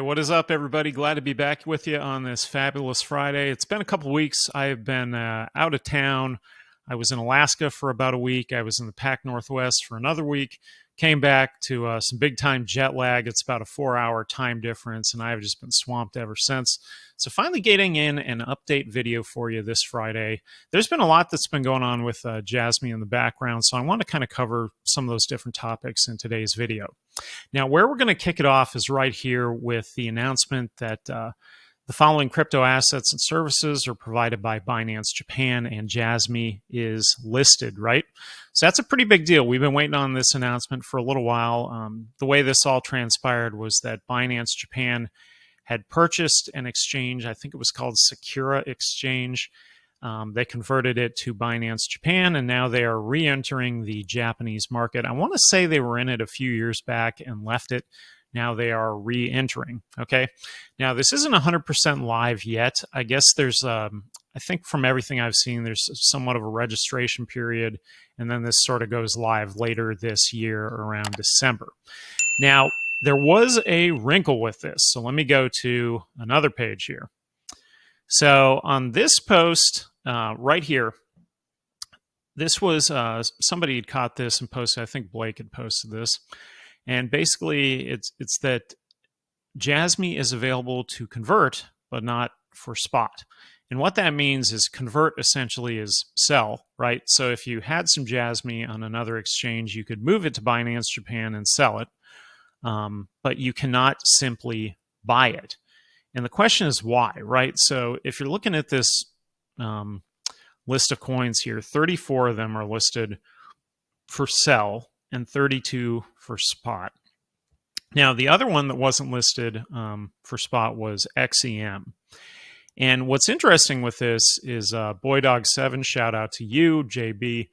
right, what is up, everybody? Glad to be back with you on this fabulous Friday. It's been a couple weeks. I've been out of town. I was in Alaska for about a week. I was in the Pac Northwest for another week. Came back to some big time jet lag. It's about a 4-hour time difference, and I've just been swamped ever since. So finally getting in an update video for you this Friday. There's been a lot that's been going on with Jasmy in the background, so I want to kind of cover some of those different topics in today's video. Now, where we're going to kick it off is right here with the announcement that the following crypto assets and services are provided by Binance Japan, and Jasmy is listed, right? So that's a pretty big deal. We've been waiting on this announcement for a little while. The way this all transpired was that Binance Japan had purchased an exchange. I think it was called Secura Exchange. They converted it to Binance Japan, and now they are re-entering the Japanese market. I want to say they were in it a few years back and left it. Now they are re-entering, okay? Now, this isn't 100% live yet. I guess there's, I think from everything I've seen, there's somewhat of a registration period, and then this sort of goes live later this year around December. Now, there was a wrinkle with this, so let me go to another page here. So on this post right here, this was somebody had caught this and posted. I think Blake had posted this, and basically it's that Jasmy is available to convert, but not for spot. And what that means is convert essentially is sell, right? So if you had some Jasmy on another exchange, you could move it to Binance Japan and sell it, but you cannot simply buy it. And the question is why, right? So if you're looking at this list of coins here, 34 of them are listed for sell and 32 for spot. Now, the other one that wasn't listed for spot was XEM. And what's interesting with this is Boydog7, shout out to you, JB.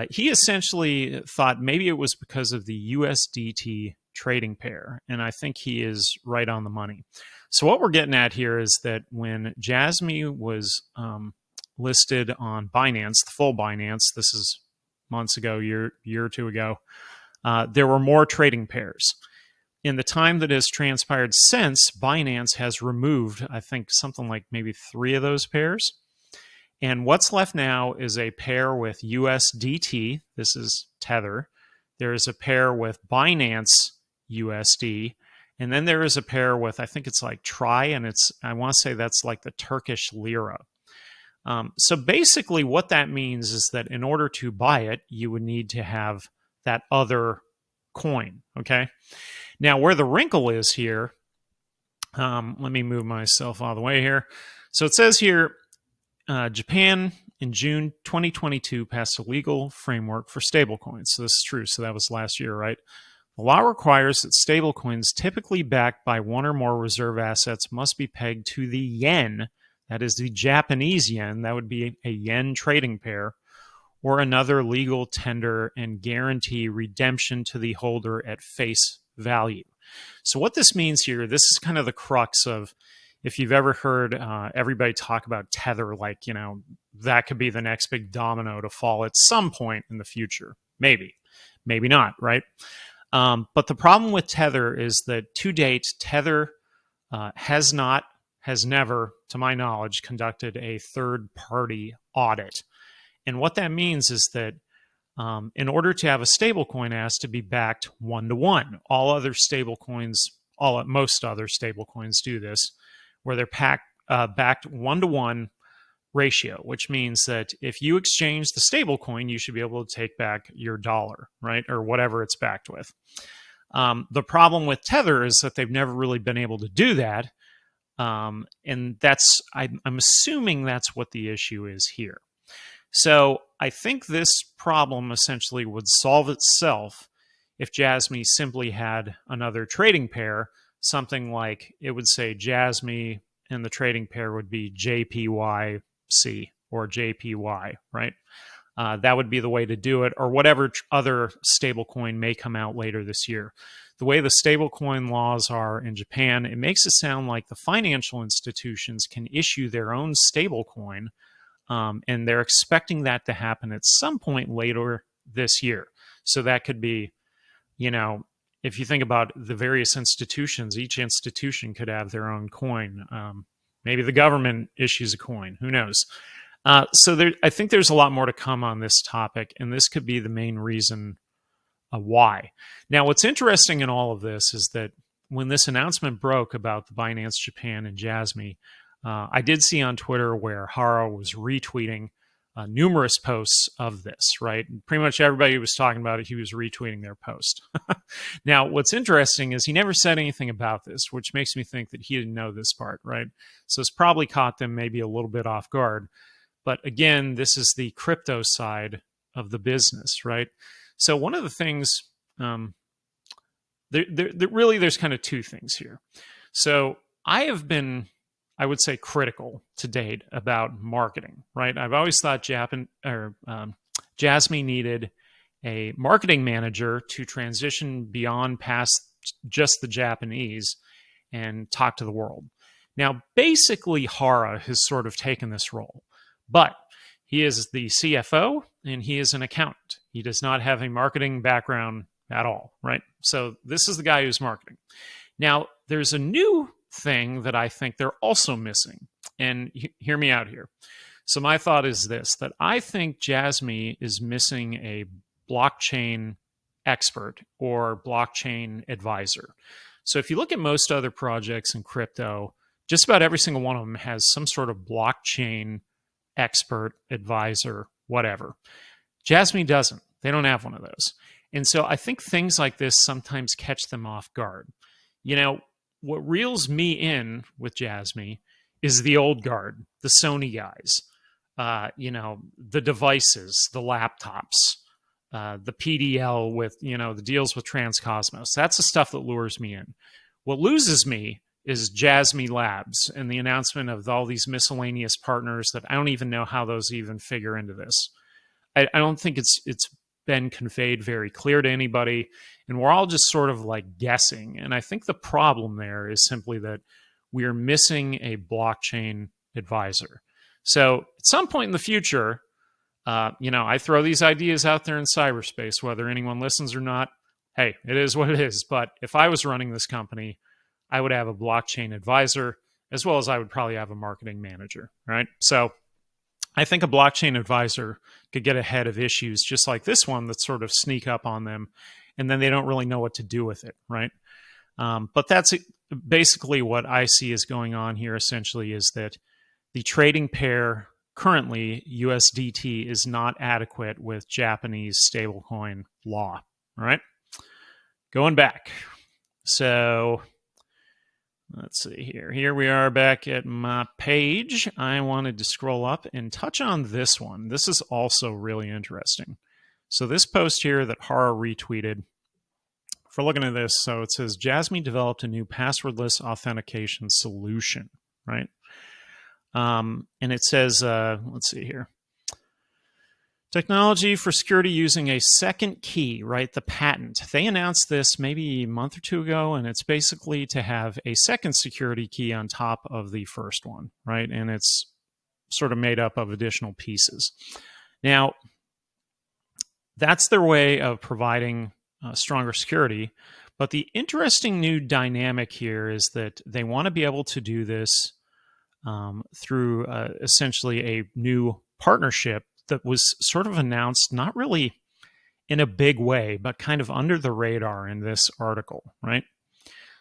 He essentially thought maybe it was because of the USDT trading pair, and I think he is right on the money. So what we're getting at here is that when Jasmy was listed on Binance, the full Binance, this is months ago, year or two ago, there were more trading pairs. In the time that has transpired since, Binance has removed, I think, something like maybe 3 of those pairs. And what's left now is a pair with USDT. This is Tether. There is a pair with Binance USD. And then there is a pair with, I think it's like Try, and I want to say that's like the Turkish lira. So basically what that means is that in order to buy it, you would need to have that other coin, okay? Now, where the wrinkle is here, let me move myself out of the way here. So it says here, Japan in June 2022 passed a legal framework for stablecoins. So this is true. So that was last year, right? The law requires that stablecoins typically backed by one or more reserve assets must be pegged to the yen, that is the Japanese yen, that would be a yen trading pair, or another legal tender, and guarantee redemption to the holder at face value. So what this means here, this is kind of the crux of, if you've ever heard everybody talk about Tether, like, you know, that could be the next big domino to fall at some point in the future. Maybe, maybe not, right? But the problem with Tether is that to date, Tether has never, to my knowledge, conducted a third-party audit. And what that means is that in order to have a stablecoin, it has to be backed 1-to-1. All other stablecoins, most other stablecoins do this, where they're backed 1-to-1 ratio, which means that if you exchange the stablecoin, you should be able to take back your dollar, right? Or whatever it's backed with. The problem with Tether is that they've never really been able to do that. And that's, I'm assuming that's what the issue is here. So I think this problem essentially would solve itself if Jasmy simply had another trading pair, something like it would say Jasmy and the trading pair would be JPYC or JPY, right? That would be the way to do it, or whatever other stablecoin may come out later this year. The way the stablecoin laws are in Japan, it makes it sound like the financial institutions can issue their own stablecoin, and they're expecting that to happen at some point later this year. So that could be, you know, if you think about the various institutions, each institution could have their own coin. Maybe the government issues a coin. Who knows? I think there's a lot more to come on this topic, and this could be the main reason why. Now, what's interesting in all of this is that when this announcement broke about the Binance Japan and Jasmy, I did see on Twitter where Hara was retweeting numerous posts of this, right? Pretty much everybody who was talking about it, he was retweeting their post. Now, what's interesting is he never said anything about this, which makes me think that he didn't know this part, right? So it's probably caught them maybe a little bit off guard. But again, this is the crypto side of the business, right? So one of the things, there's kind of two things here. So I have been, I would say, critical to date about marketing, right? I've always thought Jasmy needed a marketing manager to transition beyond past just the Japanese and talk to the world. Now, basically, Hara has sort of taken this role, but he is the CFO and he is an accountant. He does not have a marketing background at all, right? So this is the guy who's marketing. Now, there's a new thing that I think they're also missing, and hear me out here. So my thought is this, that I think Jasmy is missing a blockchain expert or blockchain advisor. So if you look at most other projects in crypto, just about every single one of them has some sort of blockchain expert, advisor, whatever. Jasmy doesn't. They don't have one of those. And so I think things like this sometimes catch them off guard. You know, what reels me in with Jasmy is the old guard, the Sony guys, the devices, the laptops, the PDL with, the deals with Transcosmos. That's the stuff that lures me in. What loses me is Jasmy Labs and the announcement of all these miscellaneous partners that I don't even know how those even figure into this. I don't think it's been conveyed very clear to anybody, and we're all just sort of like guessing. And I think the problem there is simply that we are missing a blockchain advisor. So at some point in the future, I throw these ideas out there in cyberspace, whether anyone listens or not. Hey, it is what it is. But if I was running this company, I would have a blockchain advisor, as well as I would probably have a marketing manager, right? So I think a blockchain advisor could get ahead of issues just like this one that sort of sneak up on them, and then they don't really know what to do with it, right? But that's basically what I see is going on here, essentially, is that the trading pair currently, USDT, is not adequate with Japanese stablecoin law, all right? Going back. So let's see here. Here we are back at my page. I wanted to scroll up and touch on this one. This is also really interesting. So this post here that Hara retweeted, if we're looking at this, so it says, Jasmy developed a new passwordless authentication solution, right? And it says, let's see here. Technology for security using a second key, right? The patent. They announced this maybe a month or two ago, and it's basically to have a second security key on top of the first one, right? And it's sort of made up of additional pieces. Now, that's their way of providing stronger security. But the interesting new dynamic here is that they want to be able to do this through essentially a new partnership that was sort of announced, not really in a big way, but kind of under the radar in this article, right?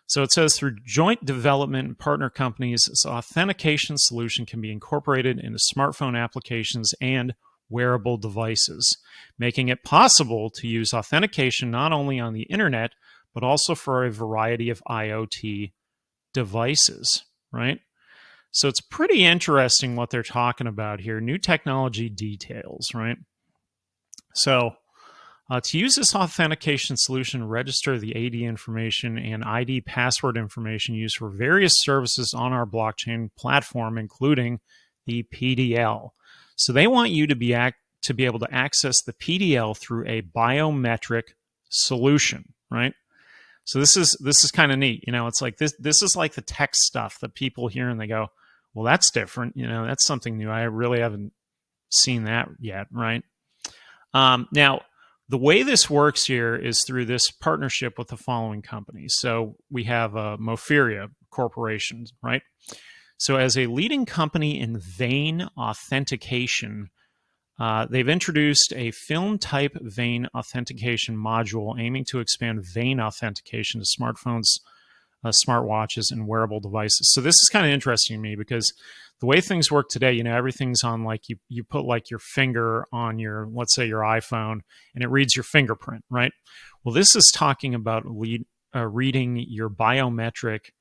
So it says, through joint development and partner companies, this authentication solution can be incorporated into smartphone applications and wearable devices, making it possible to use authentication not only on the internet, but also for a variety of IoT devices, right? So it's pretty interesting what they're talking about here. New technology details, right? So to use this authentication solution, register the AD information and ID password information used for various services on our blockchain platform, including the PDL. So they want you to be able to access the PDL through a biometric solution, right? So this is kind of neat. It's like this is like the tech stuff that people hear and they go, well, that's different. That's something new. I really haven't seen that yet, right? Now, The way this works here is through this partnership with the following companies. So we have Mofiria Corporation, right? So as a leading company in vein authentication, they've introduced a film-type vein authentication module aiming to expand vein authentication to smartphones, smartwatches, and wearable devices. So this is kind of interesting to me because the way things work today, you know, everything's on like you put like your finger on your, let's say your iPhone, and it reads your fingerprint, right? Well, this is talking about reading your biometric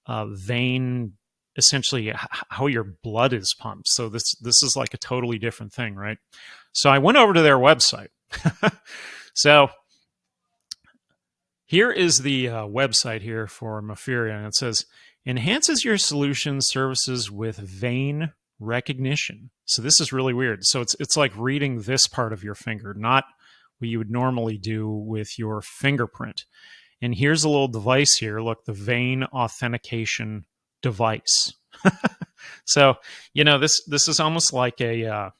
vein, essentially how your blood is pumped. So this is like a totally different thing, right? So I went over to their website. So here is the website here for Mofiria, and it says, enhances your solution services with vein recognition. So this is really weird. So it's like reading this part of your finger, not what you would normally do with your fingerprint. And here's a little device here. Look, the vein authentication device. So, you know, this is almost like a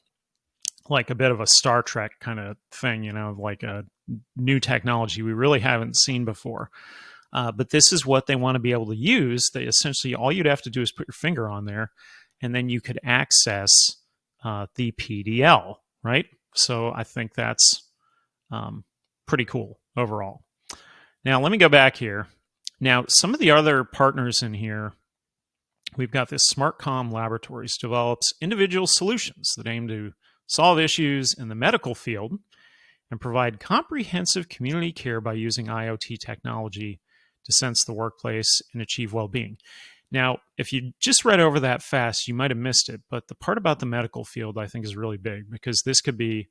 bit of a Star Trek kind of thing, you know, like a new technology we really haven't seen before. But this is what they want to be able to use. They essentially, all you'd have to do is put your finger on there, and then you could access the PDL, right? So I think that's pretty cool overall. Now, let me go back here. Now, some of the other partners in here, we've got this SmartCom Laboratories develops individual solutions that aim to solve issues in the medical field and provide comprehensive community care by using IoT technology to sense the workplace and achieve well-being. Now, if you just read over that fast, you might have missed it, but the part about the medical field I think is really big because this could be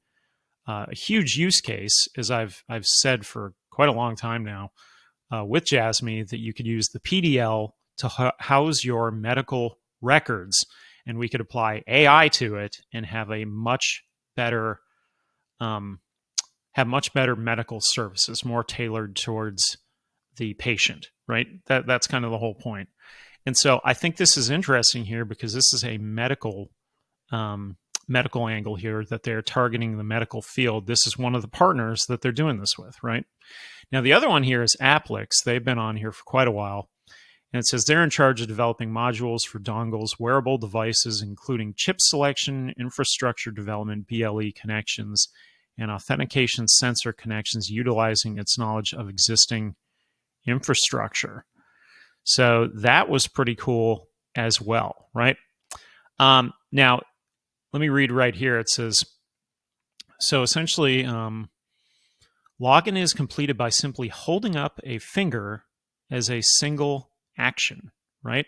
a huge use case, as I've said for quite a long time now, with Jasmy, that you could use the PDL to house your medical records, and we could apply AI to it and have a much better medical services, more tailored towards the patient, right? That's kind of the whole point. And so I think this is interesting here because this is a medical angle here that they're targeting the medical field. This is one of the partners that they're doing this with, right? Now, the other one here is Applix. They've been on here for quite a while. And it says they're in charge of developing modules for dongles, wearable devices, including chip selection, infrastructure development, BLE connections, and authentication sensor connections utilizing its knowledge of existing infrastructure. So that was pretty cool as well, right? Now, let me read right here. It says, so essentially, login is completed by simply holding up a finger as a single action, right?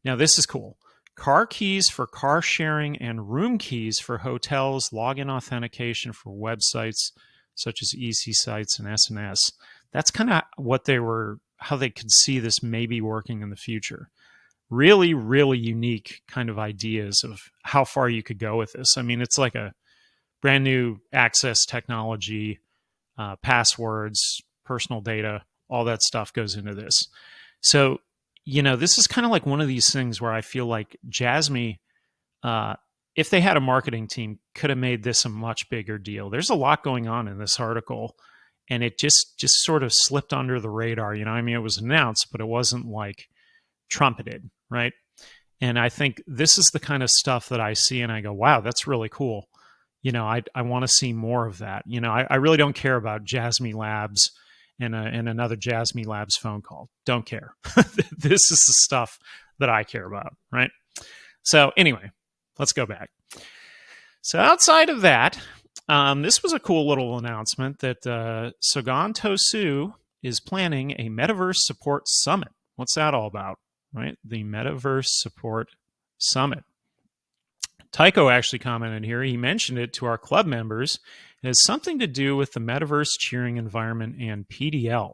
Now, this is cool. Car keys for car sharing and room keys for hotels, login authentication for websites such as EC sites and SNS. That's kind of how they could see this maybe working in the future. Really, really unique kind of ideas of how far you could go with this. I mean, it's like a brand new access technology, passwords, personal data, all that stuff goes into this. So, you know, this is kind of like one of these things where I feel like Jasmy, if they had a marketing team, could have made this a much bigger deal. There's a lot going on in this article, and it just sort of slipped under the radar. You know, I mean, it was announced, but it wasn't like trumpeted, right? And I think this is the kind of stuff that I see and I go, wow, that's really cool. You know, I want to see more of that. You know, I really don't care about Jasmy Labs and another Jasmy Labs phone call. Don't care. This is the stuff that I care about, right? So anyway, let's go back. So outside of that, this was a cool little announcement that Sagan Tosu is planning a Metaverse Support Summit. What's that all about, right? The Metaverse Support Summit. Tycho actually commented here. He mentioned it to our club members. It has something to do with the Metaverse cheering environment and PDL.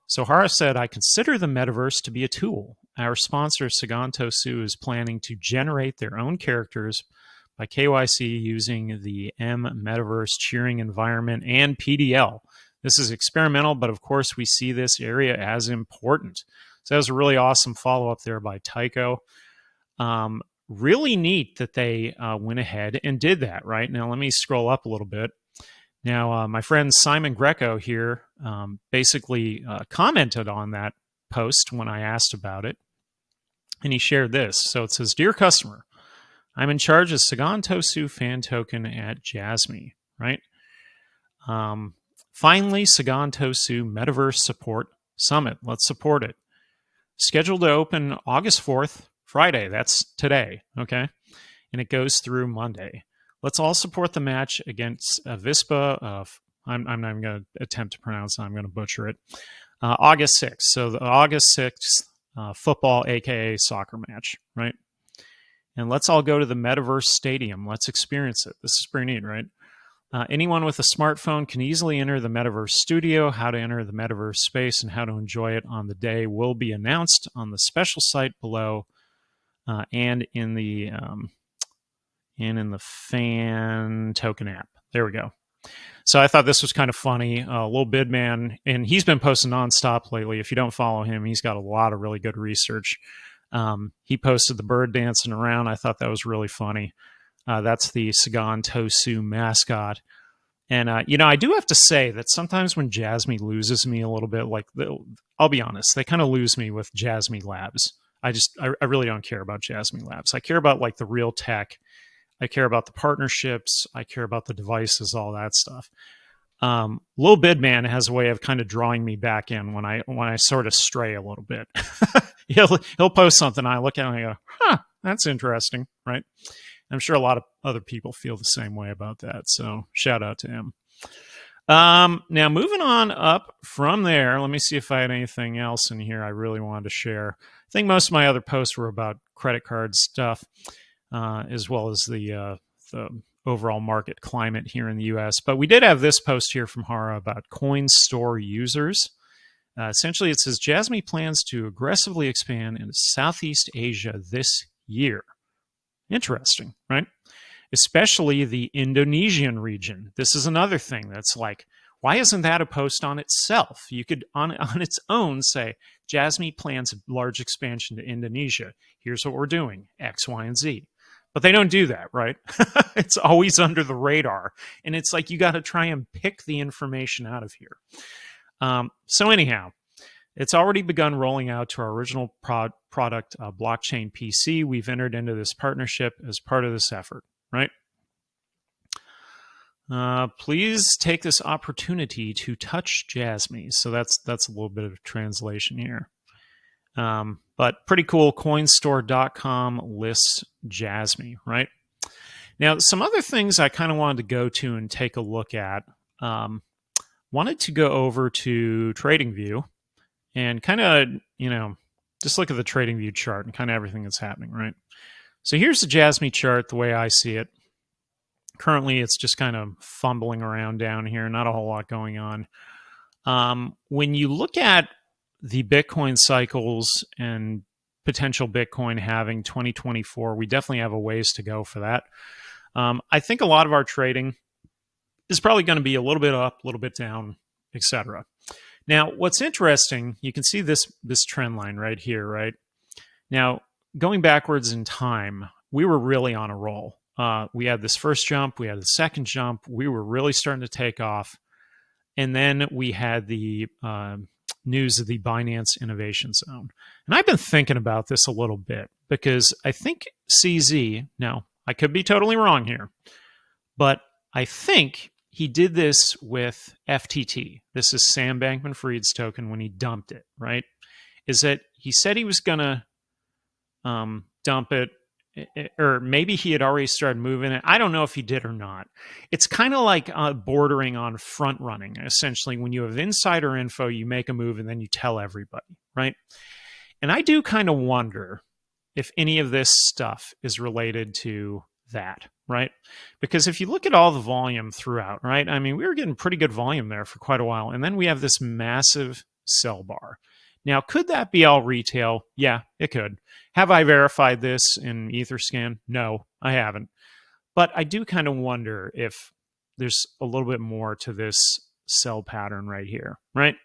So Hara said, I consider the Metaverse to be a tool. Our sponsor, Sagan Tosu, is planning to generate their own characters by KYC using the M Metaverse cheering environment and PDL. This is experimental, but of course we see this area as important. So that was a really awesome follow-up there by Tycho. Really neat that they went ahead and did that, right? Now let me scroll up a little bit. Now, my friend Simon Greco here basically commented on that post when I asked about it, and he shared this. So it says, "Dear customer, I'm in charge of Sagan Tosu fan token at Jasmy, right? Um, Finally, Sagan Tosu Metaverse Support Summit. Let's support it. Scheduled to open August 4th, Friday. That's today, okay? And it goes through Monday. Let's all support the match against Avispa of, I'm not even going to attempt to pronounce it, I'm going to butcher it, August 6th. So the August 6th football, aka soccer match, right? And let's all go to the Metaverse Stadium. Let's experience it. This is pretty neat, right? Anyone with a smartphone can easily enter the Metaverse Studio. How to enter the Metaverse space and how to enjoy it on the day will be announced on the special site below and in the fan token app. There we go. So I thought this was kind of funny. Lil Bidman, and he's been posting nonstop lately. If you don't follow him, he's got a lot of really good research. He posted the bird dancing around. I thought that was really funny. That's the Sagan Tosu mascot. And, I do have to say that sometimes when Jasmy loses me a little bit, I'll be honest, they kind of lose me with Jasmy Labs. I really don't care about Jasmy Labs. I care about like the real tech. I care about the partnerships. I care about the devices, all that stuff. Lil Bidman has a way of kind of drawing me back in when I sort of stray a little bit. he'll post something, I look at it and I go, huh, that's interesting, right? I'm sure a lot of other people feel the same way about that. So shout out to him. Now moving on up from there, let me see if I had anything else in here I really wanted to share. I think most of my other posts were about credit card stuff, as well as the overall market climate here in the US. But we did have this post here from Hara about coin store users. Essentially, it says Jasmy plans to aggressively expand into Southeast Asia this year. Interesting, right? Especially the Indonesian region. This is another thing that's like, why isn't that a post on itself? You could, on its own, say, Jasmy plans a large expansion to Indonesia. Here's what we're doing, X, Y, and Z. But they don't do that, right? It's always under the radar. And it's like you got to try and pick the information out of here. So anyhow, it's already begun rolling out to our original product, Blockchain PC. We've entered into this partnership as part of this effort, right? Please take this opportunity to touch Jasmy. So that's a little bit of translation here. But pretty cool. Coinstore.com lists Jasmy, right? Now, some other things I kind of wanted to go to and take a look at. Wanted to go over to TradingView and kind of, just look at the TradingView chart and kind of everything that's happening, right? So here's the Jasmy chart the way I see it. Currently, it's just kind of fumbling around down here, not a whole lot going on. When you look at the Bitcoin cycles and potential Bitcoin halving 2024, we definitely have a ways to go for that. I think a lot of our trading is probably going to be a little bit up, a little bit down, etc. Now, what's interesting, you can see this trend line right here, right? Now, going backwards in time, we were really on a roll. We had this first jump, we had the second jump, we were really starting to take off. And then we had the news of the Binance Innovation Zone. And I've been thinking about this a little bit because I think CZ, now I could be totally wrong here, but I think he did this with FTT. This is Sam Bankman-Fried's token when he dumped it, right? Is that he said he was going to dump it, or maybe he had already started moving it. I don't know if he did or not. It's kind of like bordering on front running. Essentially, when you have insider info, you make a move and then you tell everybody, right? And I do kind of wonder if any of this stuff is related to that, right? Because if you look at all the volume throughout, right? I mean, we were getting pretty good volume there for quite a while. And then we have this massive sell bar. Now, could that be all retail? Yeah, it could. Have I verified this in etherscan? No, I haven't. But I do kind of wonder if there's a little bit more to this sell pattern right here, right?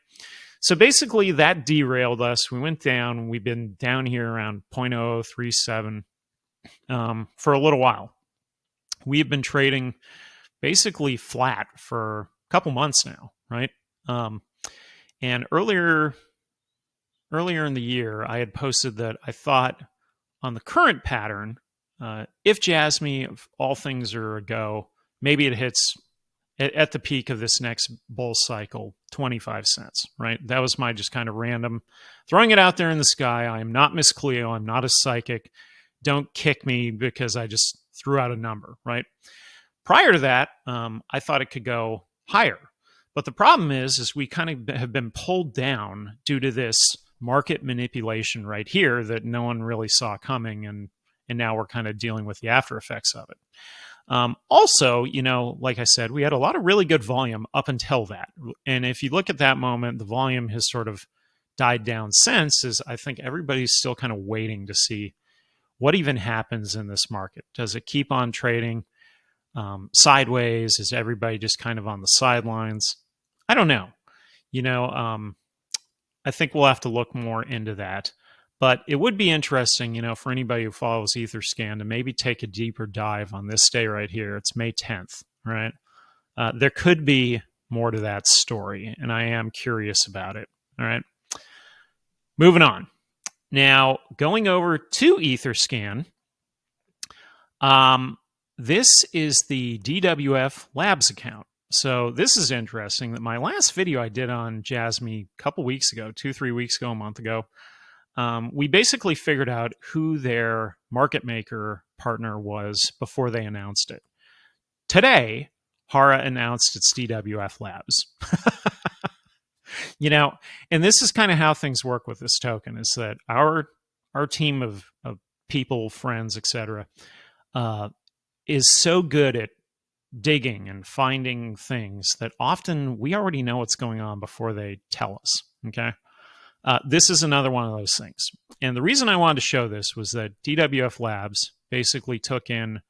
So basically that derailed us. We went down. We've been down here around 0.0037 for a little while. We have been trading basically flat for a couple months now, right? And earlier in the year, I had posted that I thought on the current pattern, if Jasmy, if all things are a go, maybe it hits at the peak of this next bull cycle, 25 cents, right? That was my just kind of random throwing it out there in the sky. I am not Miss Cleo. I'm not a psychic. Don't kick me because I just threw out a number, right? Prior to that, I thought it could go higher. But the problem is we kind of have been pulled down due to this market manipulation right here that no one really saw coming. And now we're kind of dealing with the after effects of it. Also, like I said, we had a lot of really good volume up until that. And if you look at that moment, the volume has sort of died down since, as I think everybody's still kind of waiting to see what even happens in this market. Does it keep on trading sideways? Is everybody just kind of on the sidelines? I don't know. I think we'll have to look more into that. But it would be interesting, for anybody who follows etherscan to maybe take a deeper dive on this day right here. It's May 10th, right? There could be more to that story, and I am curious about it. All right. Moving on. Now, going over to etherscan, this is the DWF Labs account. So this is interesting that my last video I did on Jasmy a couple weeks ago, 2-3 weeks ago, a month ago, we basically figured out who their market maker partner was before they announced it. Today, Hara announced its DWF Labs. And this is kind of how things work with this token, is that our team of people, friends, etc., is so good at digging and finding things that often we already know what's going on before they tell us, okay? This is another one of those things. And the reason I wanted to show this was that DWF Labs basically took in,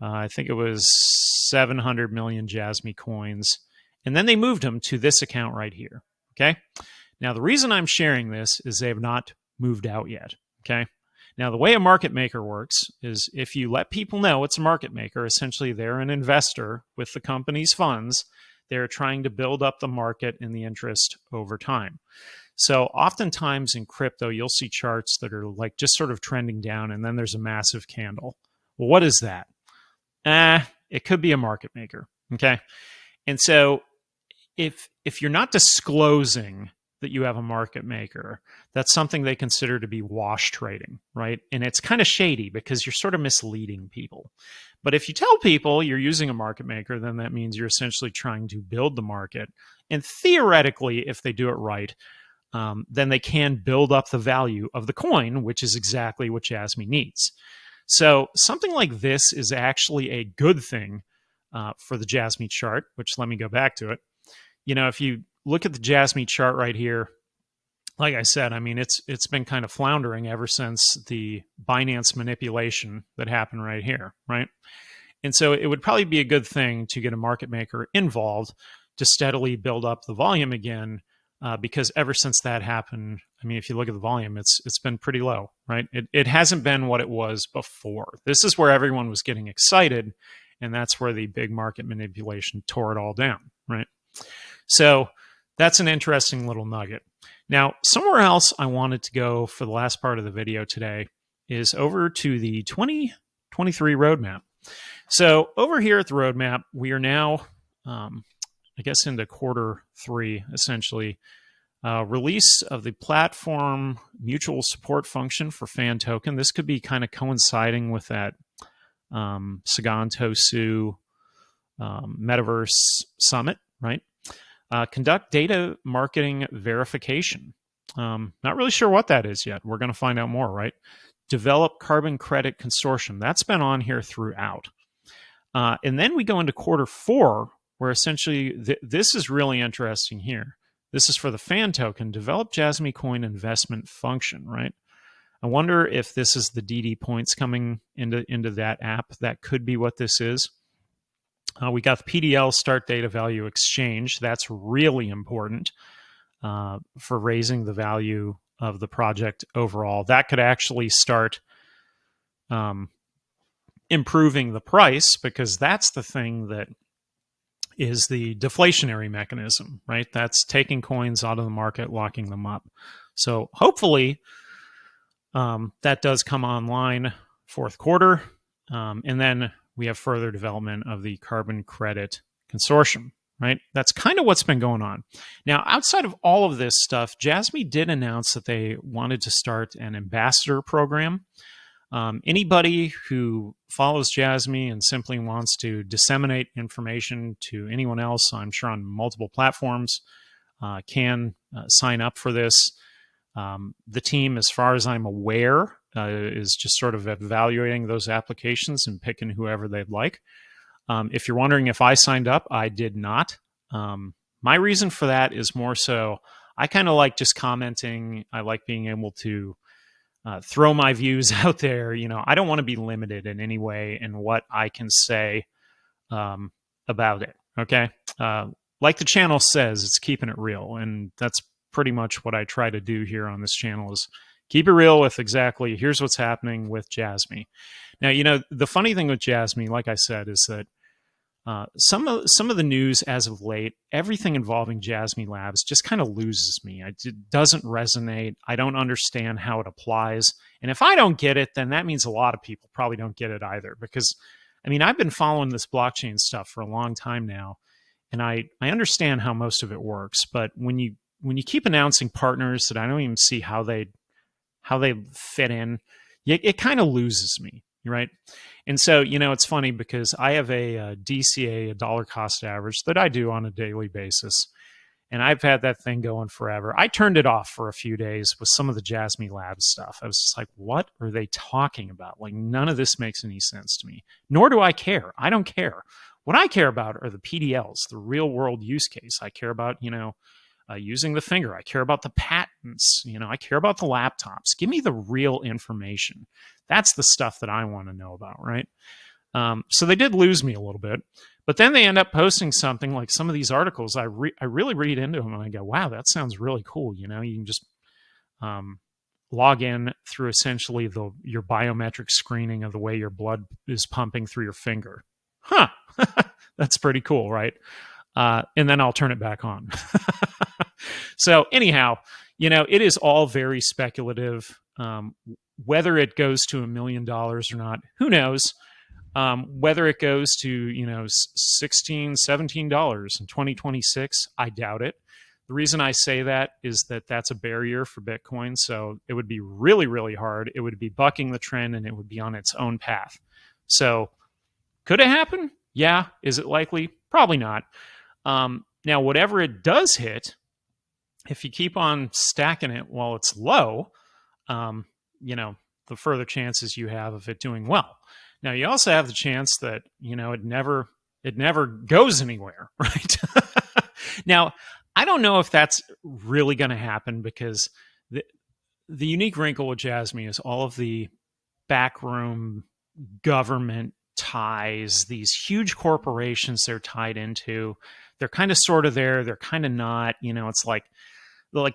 I think it was 700 million Jasmy coins, and then they moved them to this account right here, okay? Now, the reason I'm sharing this is they have not moved out yet, okay? Now, the way a market maker works is if you let people know it's a market maker, essentially they're an investor with the company's funds. They're trying to build up the market and the interest over time. So oftentimes in crypto, you'll see charts that are like just sort of trending down, and then there's a massive candle. Well, what is that? It could be a market maker, okay? And so if you're not disclosing that you have a market maker, that's something they consider to be wash trading, right? And it's kind of shady because you're sort of misleading people. But if you tell people you're using a market maker, then that means you're essentially trying to build the market. And theoretically, if they do it right, then they can build up the value of the coin, which is exactly what Jasmy needs. So something like this is actually a good thing for the Jasmy chart, which let me go back to it. If you look at the Jasmy chart right here, like I said, I mean, it's been kind of floundering ever since the Binance manipulation that happened right here, right? And so it would probably be a good thing to get a market maker involved to steadily build up the volume again, because ever since that happened, I mean, if you look at the volume, it's been pretty low, right? It hasn't been what it was before. This is where everyone was getting excited, and that's where the big market manipulation tore it all down, right? So that's an interesting little nugget. Now, somewhere else I wanted to go for the last part of the video today is over to the 2023 roadmap. So over here at the roadmap, we are now, I guess, into quarter 3, essentially. Release of the platform mutual support function for fan token. This could be kind of coinciding with that Sagan Tosu Metaverse summit, right? Conduct data marketing verification. Not really sure what that is yet. We're going to find out more, right? Develop carbon credit consortium. That's been on here throughout. And then we go into quarter 4, where essentially this is really interesting here. This is for the fan token, develop Jasmy coin investment function, right? I wonder if this is the DD points coming into that app. That could be what this is. We got the PDL start data value exchange. That's really important for raising the value of the project overall. That could actually start improving the price, because that's the thing that is the deflationary mechanism, right? That's taking coins out of the market, locking them up. So hopefully that does come online fourth quarter. And then we have further development of the carbon credit consortium, right? That's kind of what's been going on. Now, outside of all of this stuff, Jasmy did announce that they wanted to start an ambassador program. Anybody who follows Jasmy and simply wants to disseminate information to anyone else, I'm sure on multiple platforms, can sign up for this. The team, as far as I'm aware, is just sort of evaluating those applications and picking whoever they'd like. If you're wondering if I signed up, I did not. My reason for that is more so I kind of like just commenting. I like being able to throw my views out there. I don't want to be limited in any way in what I can say about it. Okay. Like the channel says, it's keeping it real. And that's pretty much what I try to do here on this channel, is keep it real with exactly, here's what's happening with Jasmy. Now, the funny thing with Jasmy, like I said, is that some of the news as of late, everything involving Jasmy Labs just kind of loses me. It doesn't resonate. I don't understand how it applies. And if I don't get it, then that means a lot of people probably don't get it either. Because, I've been following this blockchain stuff for a long time now, and I understand how most of it works. But when you keep announcing partners that I don't even see how they fit in, it kind of loses me, right? And so, it's funny because I have a DCA, a dollar cost average, that I do on a daily basis. And I've had that thing going forever. I turned it off for a few days with some of the Jasmy Labs stuff. I was just like, what are they talking about? Like, none of this makes any sense to me, nor do I care. I don't care. What I care about are the PDLs, the real world use case. I care about, using the finger. I care about the patents. I care about the laptops. Give me the real information. That's the stuff that I want to know about, right? So they did lose me a little bit, but then they end up posting something like some of these articles. I really read into them and I go, wow, that sounds really cool. You can just log in through essentially your biometric screening of the way your blood is pumping through your finger. Huh. That's pretty cool, right? And then I'll turn it back on. So anyhow, it is all very speculative. Whether it goes to $1 million or not, who knows? Whether it goes to, $16, $17 in 2026, I doubt it. The reason I say that is that that's a barrier for Bitcoin. So it would be really, really hard. It would be bucking the trend and it would be on its own path. So could it happen? Yeah. Is it likely? Probably not. Now, whatever it does hit, if you keep on stacking it while it's low, the further chances you have of it doing well. Now, you also have the chance that, it never goes anywhere, right? Now, I don't know if that's really going to happen, because the unique wrinkle with Jasmy is all of the backroom government ties, these huge corporations they're tied into. They're kind of sort of there. They're kind of not. It's like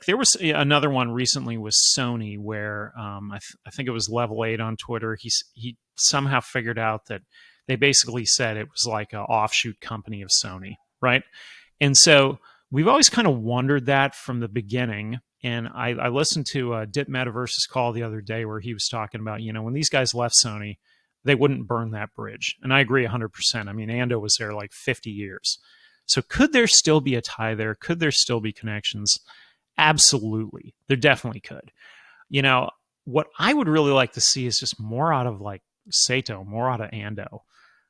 there was another one recently with Sony where I think it was Level 8 on Twitter. He somehow figured out that they basically said it was like an offshoot company of Sony, right? And so we've always kind of wondered that from the beginning. And I listened to Dip Metaverse's call the other day where he was talking about, when these guys left Sony, they wouldn't burn that bridge. And I agree 100%. Ando was there like 50 years. So could there still be a tie there? Could there still be connections? Absolutely. There definitely could. What I would really like to see is just more out of like Sato, more out of Ando.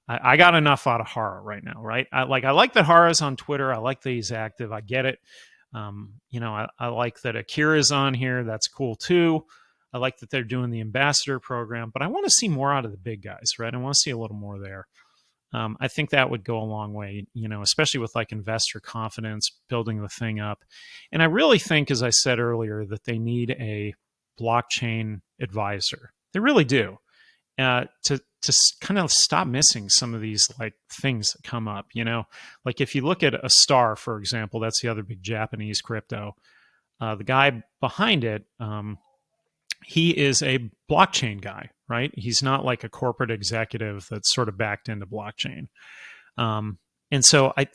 I got enough out of Hara right now, right? I like that Hara's on Twitter. I like that he's active. I get it. I like that Akira is on here. That's cool too. I like that they're doing the ambassador program, but I want to see more out of the big guys, right? I want to see a little more there. I think that would go a long way, especially with like investor confidence, building the thing up. And I really think, as I said earlier, that they need a blockchain advisor. They really do, to kind of stop missing some of these like things that come up. Like if you look at a Star, for example, that's the other big Japanese crypto. The guy behind it, he is a blockchain guy, right? He's not like a corporate executive that's sort of backed into blockchain. And so I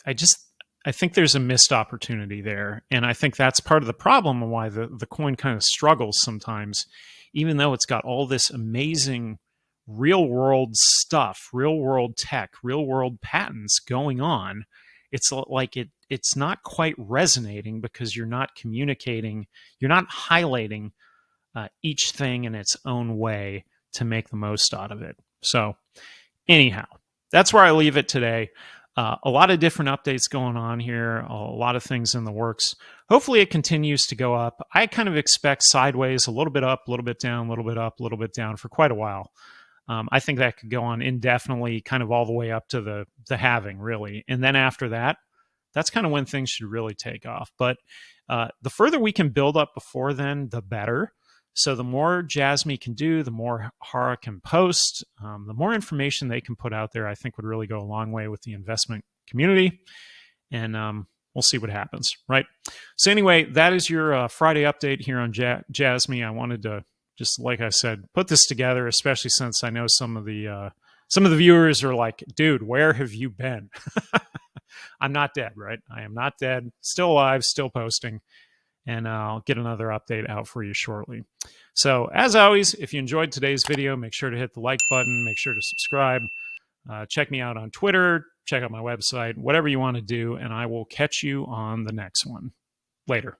think there's a missed opportunity there. And I think that's part of the problem and why the coin kind of struggles sometimes, even though it's got all this amazing real world stuff, real world tech, real world patents going on. It's like it's not quite resonating because you're not communicating, you're not highlighting each thing in its own way to make the most out of it. So, anyhow, that's where I leave it today. A lot of different updates going on here, a lot of things in the works. Hopefully, it continues to go up. I kind of expect sideways, a little bit up, a little bit down, a little bit up, a little bit down for quite a while. I think that could go on indefinitely, kind of all the way up to the halving, really. And then after that, that's kind of when things should really take off. But the further we can build up before then, the better. So the more Jasmy can do, the more Hara can post, the more information they can put out there, I think would really go a long way with the investment community. And we'll see what happens, right? So anyway, that is your Friday update here on Jasmy. I wanted to just, like I said, put this together, especially since I know some of the viewers are like, dude, where have you been? I'm not dead, right? I am not dead. Still alive, still posting. And I'll get another update out for you shortly. So as always, if you enjoyed today's video, make sure to hit the like button, make sure to subscribe, check me out on Twitter, check out my website, whatever you want to do, and I will catch you on the next one. Later.